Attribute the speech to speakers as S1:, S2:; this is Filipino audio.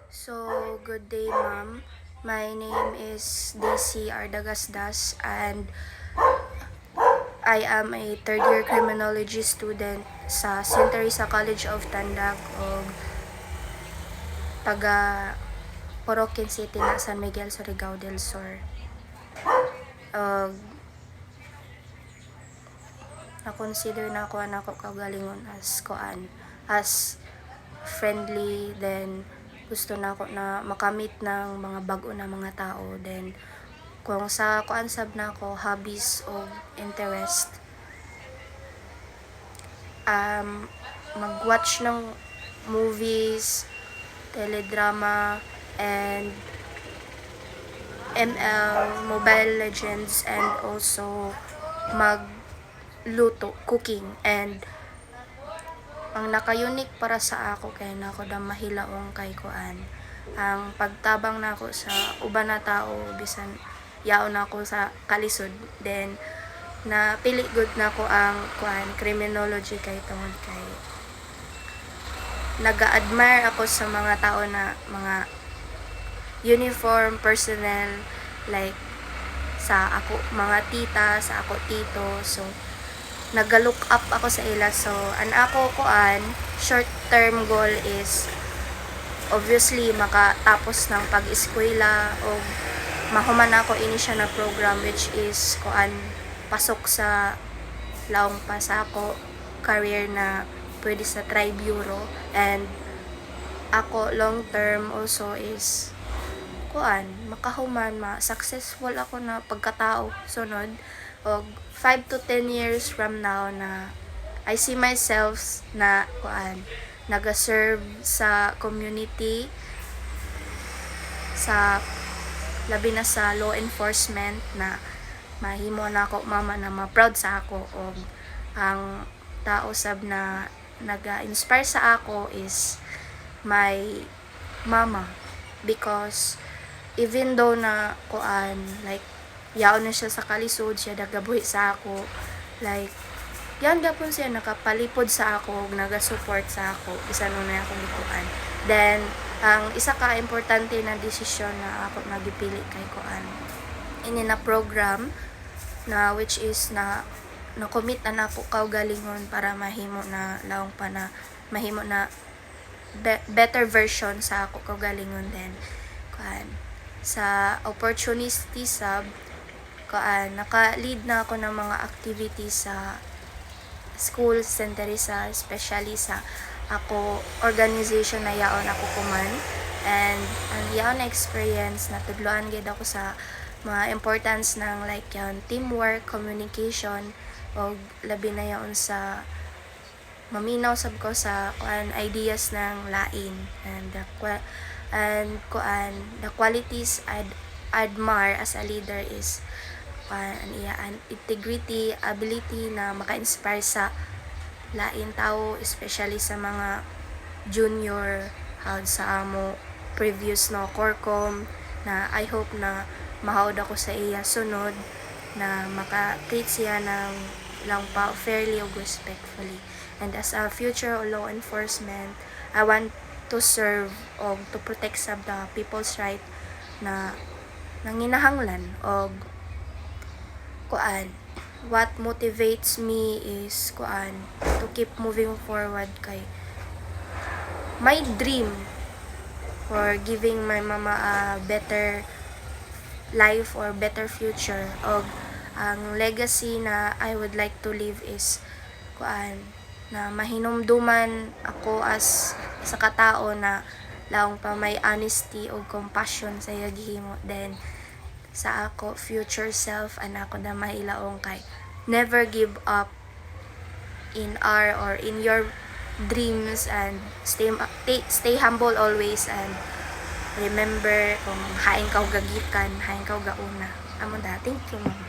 S1: So, good day, ma'am. My name is Daisy Ardagasdas, and I am a third-year criminology student sa St. Teresa College of Tandag o taga Poroquin City na San Miguel, Surigao del Sur. Uh, na-consider na ako anak ko kagalingon as friendly, then gusto na ako na makamit ng mga bago na mga tao, then kung sa sab na ako hobbies o interest, mag-watch ng movies, teledrama, and ML, Mobile Legends, and also magluto, cooking. And ang naka-unique para sa ako kay na ako da mahilaong kay kuan ang pagtabang na ako sa uban na tao bisan yaon na ako sa kalisod, then na pili good na ko ang kuan criminology kay tungod kay naga-admire ako sa mga tao na mga uniform personnel, like sa ako mga tita, sa ako tito. So nag-look up ako sa ila. So an ako kuan short term goal is obviously makatapos ng pag-eskwela o mahuman ako ini siya na program, which is kuan pasok sa laong pa sa ako career na pwede sa Tri-Bureau. And ako long term also is kuan makahuman successful ako na pagkatao sunod, og 5 to 10 years from now na I see myself na kuan naga-serve sa community, sa labi na sa law enforcement, na mahimo na ako mama na ma-proud sa ako. O ang tao sab na naga-inspire sa ako is my mama, because even though na kuan like yaon na siya sa kalisod, siya nagabuhi sa ako, like yan gapon siya nakapalipod sa ako ug naga-support sa ako bisan una akong gikuan. Then ang isa ka importante na desisyon na ako nagipili kay kuan ini na program na which is na commit na ako kaugalingon para mahimo na laong pa na mahimo na better version sa ako kaugalingon. Then kuan sa opportunity sub kuan naka-lead na ako ng mga activities sa school St. Teresa, especially sa ako organization na yaon ako kuman. And ang yaon na experience na tudloan gid ako sa mga importance ng like yan teamwork, communication, o labi na yaon sa maminaw sab ko sa kuan ideas ng lain. And the qualities I'd admire as a leader is an integrity, ability na maka-inspire sa lain tao, especially sa mga junior held sa amo previous no Corcom, na I hope na mahawd ako sa iya sunod, na maka-treat siya ng lang pa fairly o respectfully. And as a future law enforcement, I want to serve o to protect sa the people's right na nanginahanglan. O kuan what motivates me is kuan to keep moving forward kay my dream for giving my mama a better life or better future. Og ang legacy na I would like to leave is kuan na mahinumduman ako as sa katao na laong pa may honesty o compassion sa iya gihimo. Then sa ako future self anak ko na mahilaong kay never give up in our or in your dreams, and stay humble always, and remember kung haing kaw gagikan, haing kaw gauna. Amo da, thank you ma'am.